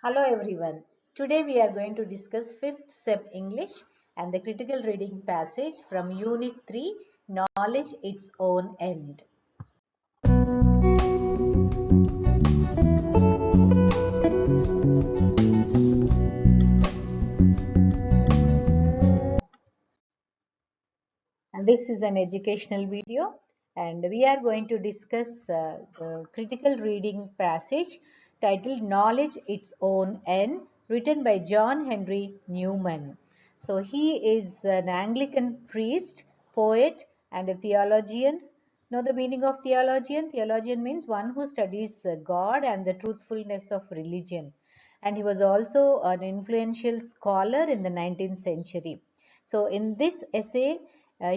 Hello everyone. Today we are going to discuss 5th Sep English and the critical reading passage from Unit 3, Knowledge Its Own End. And this is an educational video and we are going to discuss the critical reading passage titled Knowledge Its Own End, written by John Henry Newman. So he is an Anglican priest, poet and a theologian. Know the meaning of theologian? Theologian means one who studies God and the truthfulness of religion. And he was also an influential scholar in the 19th century. So in this essay,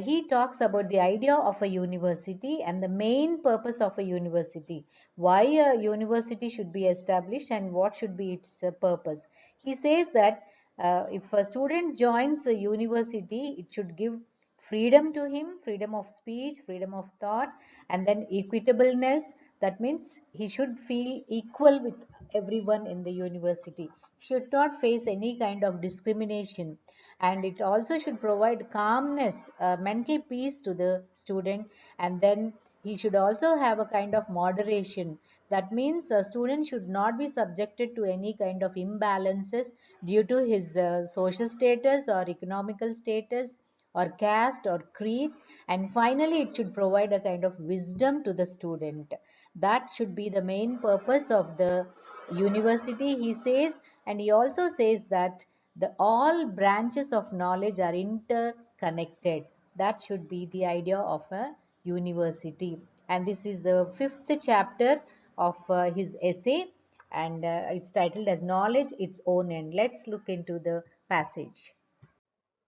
he talks about the idea of a university and the main purpose of a university, why a university should be established and what should be its purpose. He says that if a student joins a university, it should give freedom to him, freedom of speech, freedom of thought, and then equitableness. That means he should feel equal with everyone in the university. He should not face any kind of discrimination, and it also should provide calmness, mental peace to the student, and then he should also have a kind of moderation. That means a student should not be subjected to any kind of imbalances due to his social status or economical status or caste or creed. And finally it should provide a kind of wisdom to the student. That should be the main purpose of the university, he says. And he also says that the all branches of knowledge are interconnected. That should be the idea of a university. And this is the 5th chapter of his essay, and it's titled as Knowledge Its Own End. Let's look into the passage.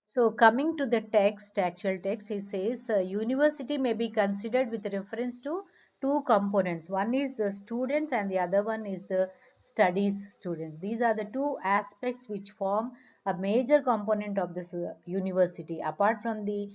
So coming to the text, actual text, he says university may be considered with reference to two components. One is the students and the other one is the studies students. These are the two aspects which form a major component of this university. Apart from the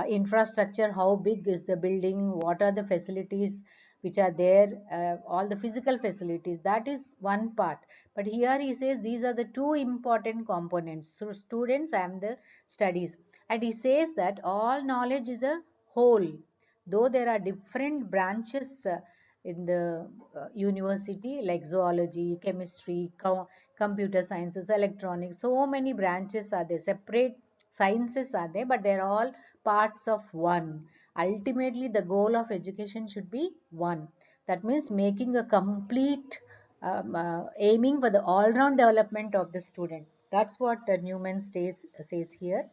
infrastructure, how big is the building, what are the facilities which are there, all the physical facilities, that is one part. But here he says these are the two important components, so students and the studies. And he says that all knowledge is a whole, though there are different branches in the university like zoology, chemistry, computer sciences, electronics. So many branches are there, separate sciences are there, but they're all parts of one. Ultimately the goal of education should be one. That means making a complete aiming for the all-round development of the student. That's what Newman says here.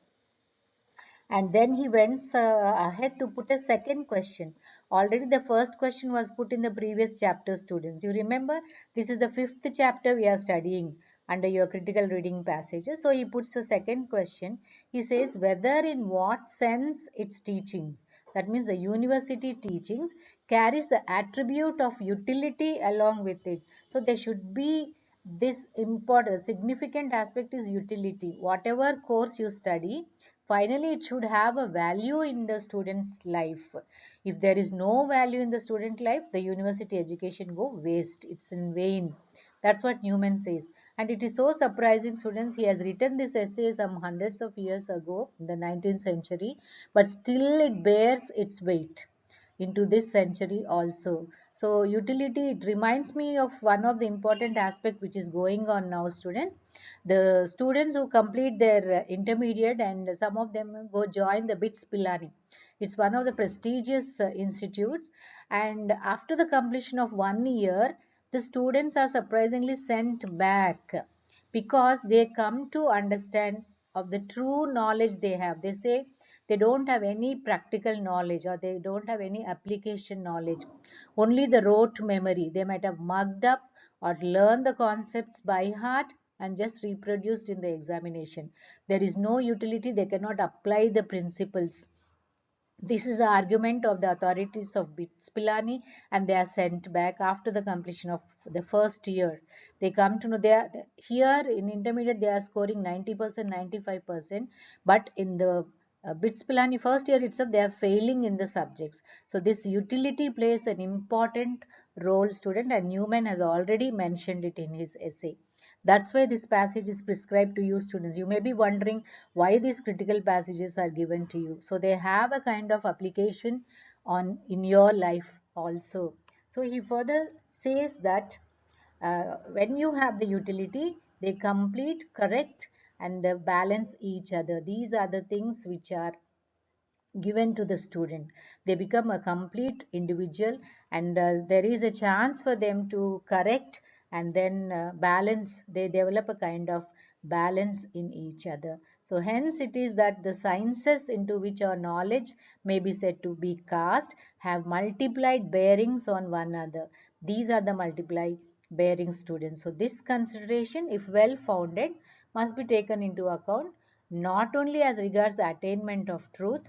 And then he went ahead to put a second question. Already the first question was put in the previous chapter, students. You remember, this is the 5th chapter we are studying under your critical reading passages. So he puts a second question. He says whether in what sense its teachings, that means the university teachings, carries the attribute of utility along with it. So there should be this important significant aspect is utility. Whatever course you study, finally it should have a value in the student's life. If there is no value in the student life, the university education go waste, it's in vain. That's what Newman says. And it is so surprising, students, he has written this essay some hundreds of years ago in the 19th century, but still it bears its weight into this century also. So utility, it reminds me of one of the important aspect which is going on now, students. The students who complete their intermediate, and some of them go join the BITS Pilani. It's one of the prestigious institutes, and after the completion of 1 year, the students are surprisingly sent back because they come to understand of the true knowledge they have. They say they don't have any practical knowledge or they don't have any application knowledge, only the rote memory. They might have mugged up or learned the concepts by heart and just reproduced in the examination. There is no utility, they cannot apply the principles. This is the argument of the authorities of Spilani, and they are sent back after the completion of the first year. They come to know they are here in intermediate, they are scoring 90%, 95%, but in the BITS Pilani first year itself they are failing in the subjects. So this utility plays an important role, student, and Newman has already mentioned it in his essay. That's why this passage is prescribed to you, students. You may be wondering why these critical passages are given to you. So they have a kind of application on in your life also. So he further says that when you have the utility, they complete, correct, and balance each other. These are the things which are given to the student. They become a complete individual, and there is a chance for them to correct and then balance. They develop a kind of balance in each other. So hence it is that the sciences into which our knowledge may be said to be cast have multiplied bearings on one another. These are the multiply bearing, students. So this consideration, if well founded, must be taken into account not only as regards the attainment of truth,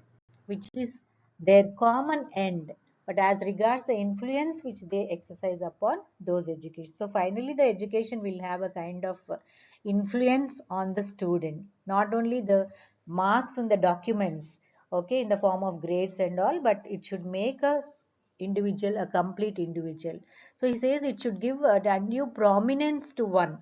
which is their common end, but as regards the influence which they exercise upon those education. So finally the education will have a kind of influence on the student, not only the marks in the documents, okay, in the form of grades and all, but it should make a individual a complete individual. So he says it should give a undue prominence to one.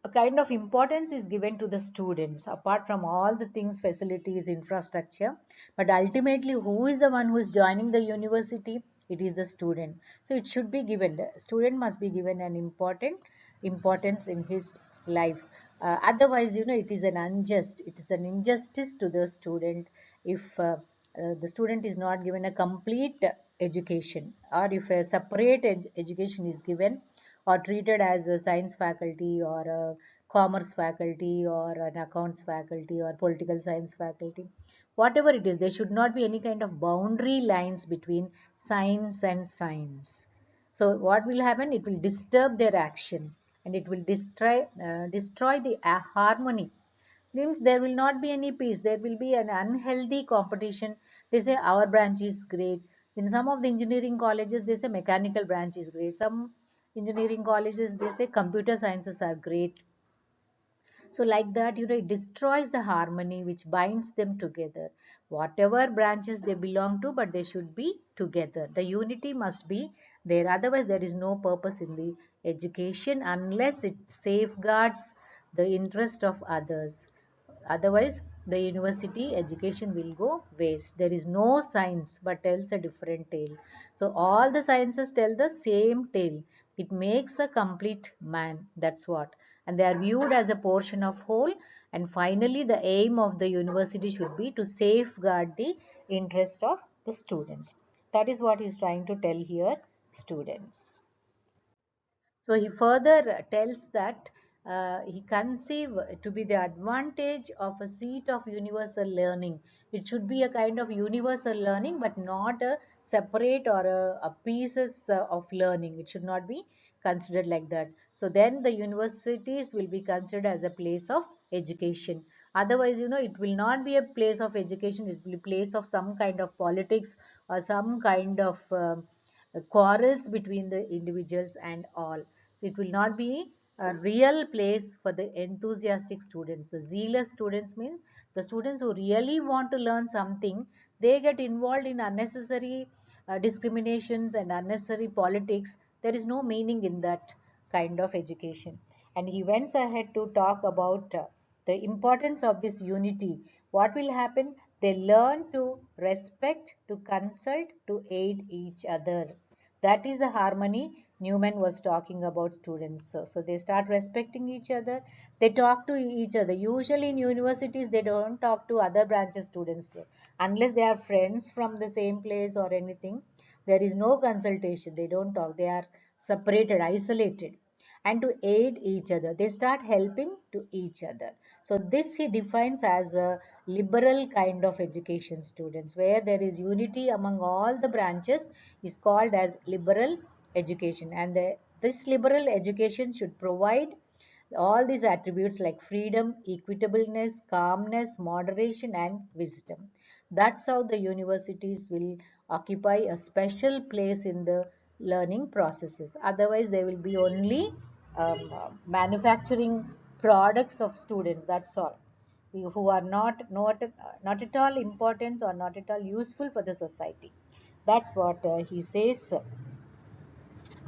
A kind of importance is given to the students apart from all the things, facilities, infrastructure, but ultimately who is the one who is joining the university? It is the student. So it should be given, the student must be given an important importance in his life. Otherwise, it is an unjust, it is an injustice to the student if the student is not given a complete education, or if a separate education is given or treated as a science faculty or a commerce faculty or an accounts faculty or political science faculty. Whatever it is, there should not be any kind of boundary lines between science and science. So what will happen? It will disturb their action, and it will destroy the harmony. Means there will not be any peace. There will be an unhealthy competition. They say our branch is great. In some of the engineering colleges, they say mechanical branch is great. Some engineering colleges, they say computer sciences are great. So like that, it destroys the harmony which binds them together. Whatever branches they belong to, but they should be together. The unity must be there. Otherwise, there is no purpose in the education unless it safeguards the interest of others. Otherwise, the university education will go waste. There is no science but tells a different tale. So all the sciences tell the same tale. It makes a complete man. That's what. And they are viewed as a portion of whole. And finally, the aim of the university should be to safeguard the interest of the students. That is what he is trying to tell here, students. So he further tells that he conceive to be the advantage of a seat of universal learning. It should be a kind of universal learning, but not a separate or a pieces of learning. It should not be considered like that. So then the universities will be considered as a place of education. Otherwise, it will not be a place of education. It will be a place of some kind of politics or some kind of quarrels between the individuals and all. It will not be a real place for the enthusiastic students. The zealous students means the students who really want to learn something, they get involved in unnecessary discriminations and unnecessary politics. There is no meaning in that kind of education. And he went ahead to talk about the importance of this unity. What will happen? They learn to respect, to consult, to aid each other. That is the harmony Newman was talking about, students. So they start respecting each other. They talk to each other. Usually in universities, they don't talk to other branches students unless they are friends from the same place or anything. There is no consultation. They don't talk. They are separated, isolated, and to aid each other. They start helping to each other. So this he defines as a liberal kind of education, students, where there is unity among all the branches is called as liberal education. And this liberal education should provide all these attributes like freedom, equitableness, calmness, moderation, and wisdom. That's how the universities will occupy a special place in the learning processes. Otherwise, they will be only manufacturing products of students. That's all. who are not at all important or not at all useful for the society. That's what he says,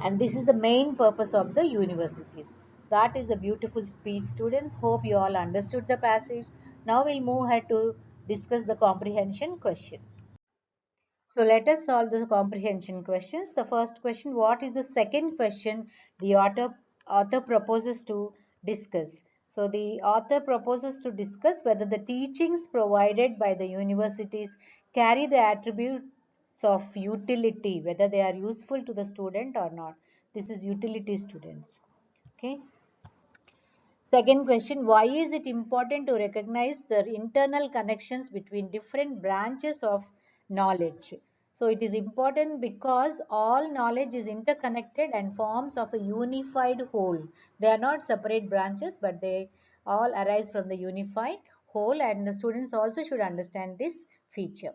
and this is the main purpose of the universities. That is a beautiful speech, students. Hope you all understood the passage. Now we'll move ahead to discuss the comprehension questions. So let us solve the comprehension questions. The first question, what is the second question the author proposes to discuss? So the author proposes to discuss whether the teachings provided by the universities carry the attributes of utility, whether they are useful to the student or not. This is utility, students. Okay. Second question, why is it important to recognize the internal connections between different branches of knowledge? So it is important because all knowledge is interconnected and forms of a unified whole. They are not separate branches, but they all arise from the unified whole, and the students also should understand this feature.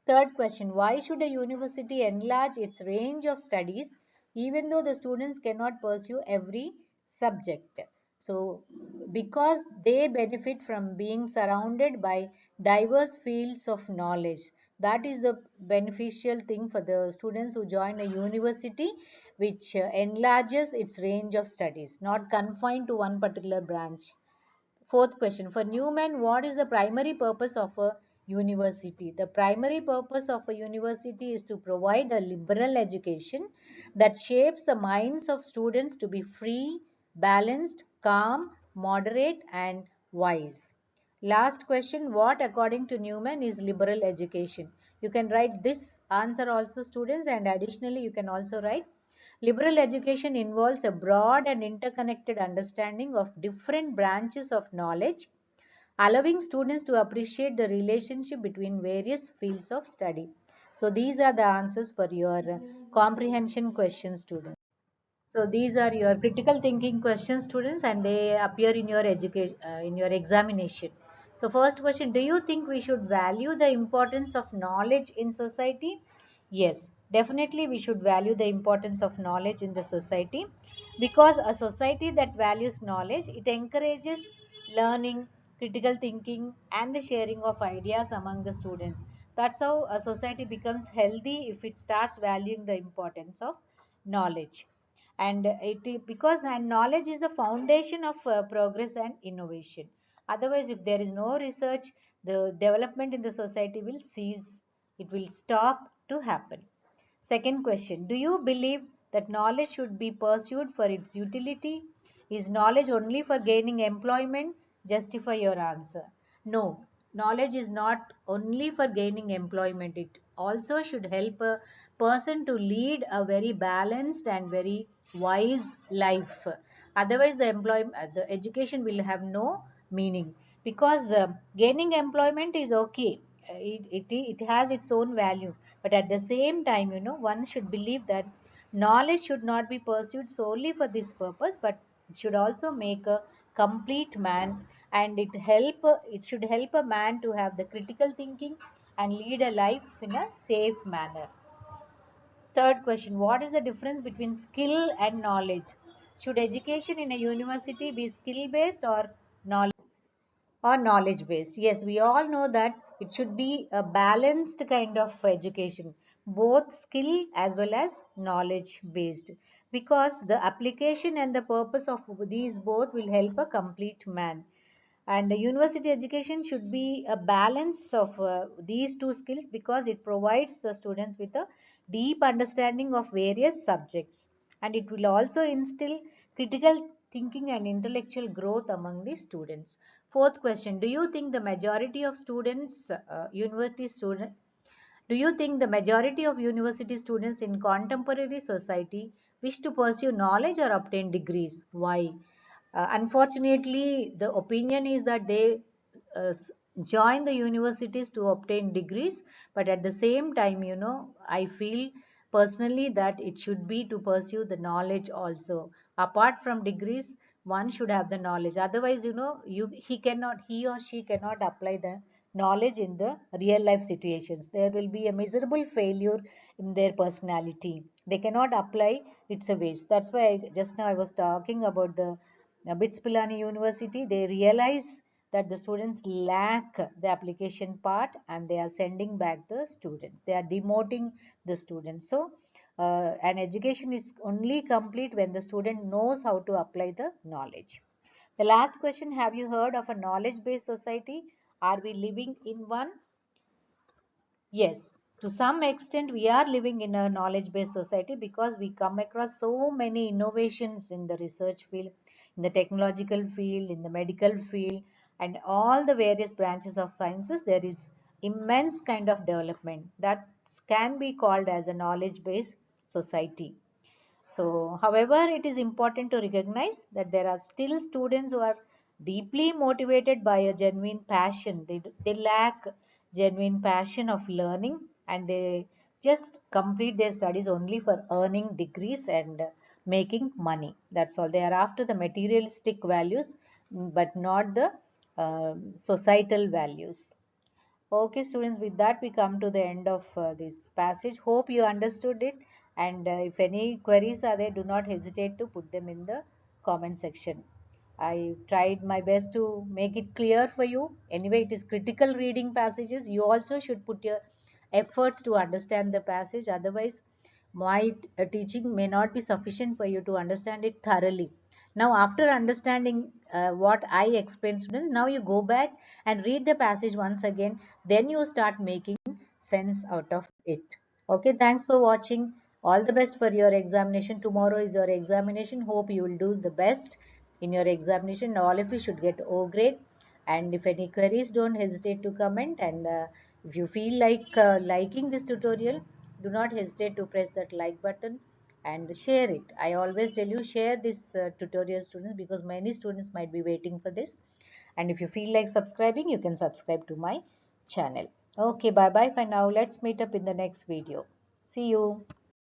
Third question, why should a university enlarge its range of studies even though the students cannot pursue every subject? So, because they benefit from being surrounded by diverse fields of knowledge. That is the beneficial thing for the students who join a university, which enlarges its range of studies, not confined to one particular branch. Fourth question, for Newman, what is the primary purpose of a university? The primary purpose of a university is to provide a liberal education that shapes the minds of students to be free, balanced, calm, moderate, and wise. Last question, what according to Newman is liberal education? You can write this answer also, students, and additionally you can also write liberal education involves a broad and interconnected understanding of different branches of knowledge, allowing students to appreciate the relationship between various fields of study. So these are the answers for your comprehension questions, students. So these are your critical thinking questions, students, and they appear in your education, in your examination. So first question, do you think we should value the importance of knowledge in society? Yes, definitely we should value the importance of knowledge in the society, because a society that values knowledge, it encourages learning, critical thinking, and the sharing of ideas among the students. That's how a society becomes healthy, if it starts valuing the importance of knowledge. And because and knowledge is the foundation of progress and innovation. Otherwise, if there is no research, the development in the society will cease, it will stop to happen. Second question, do you believe that knowledge should be pursued for its utility? Is knowledge only for gaining employment? Justify your answer. No, knowledge is not only for gaining employment. It also should help a person to lead a very balanced and very wise life. Otherwise, the education will have no meaning, because gaining employment is okay. It has its own value, but at the same time, one should believe that knowledge should not be pursued solely for this purpose, but it should also make a complete man, and it should help a man to have the critical thinking and lead a life in a safe manner. Third question, what is the difference between skill and knowledge? Should education in a university be skill based or knowledge based? Yes, we all know that it should be a balanced kind of education, both skill as well as knowledge based, because the application and the purpose of these both will help a complete man. And the university education should be a balance of these two skills, because it provides the students with a deep understanding of various subjects, and it will also instill critical thinking and intellectual growth among the students. Fourth question, do you think the majority of university students in contemporary society wish to pursue knowledge or obtain degrees? Why? Unfortunately, the opinion is that they join the universities to obtain degrees, but at the same time, I feel personally that it should be to pursue the knowledge also. Apart from degrees, one should have the knowledge. Otherwise, he or she cannot apply the knowledge in the real life situations. There will be a miserable failure in their personality. They cannot apply, it's a waste. That's why just now I was talking about the Bits Pilani University. They realize that the students lack the application part and they are sending back the students. They are demoting the students. So, an education is only complete when the student knows how to apply the knowledge. The last question, have you heard of a knowledge-based society? Are we living in one? Yes, to some extent, we are living in a knowledge based society because we come across so many innovations in the research field, in the technological field, in the medical field, and all the various branches of sciences. There is immense kind of development that can be called as a knowledge based society. So, however, it is important to recognize that there are still students who are deeply motivated by a genuine passion. They lack genuine passion of learning and they just complete their studies only for earning degrees and making money. That's all. They are after the materialistic values but not the societal values. Okay, students, with that we come to the end of this passage. Hope you understood it. And if any queries are there, do not hesitate to put them in the comment section. I tried my best to make it clear for you. Anyway, it is critical reading passages. You also should put your efforts to understand the passage. Otherwise, my teaching may not be sufficient for you to understand it thoroughly. Now, after understanding what I explained, students, now you go back and read the passage once again. Then you start making sense out of it. Okay, thanks for watching. All the best for your examination. Tomorrow is your examination. Hope you will do the best in your examination. All of you should get O grade. And if any queries, don't hesitate to comment. And if you feel like liking this tutorial, do not hesitate to press that like button and share it. I always tell you, share this tutorial, students, because many students might be waiting for this. And if you feel like subscribing, you can subscribe to my channel. Okay, bye bye for now. Let's meet up in the next video. See you.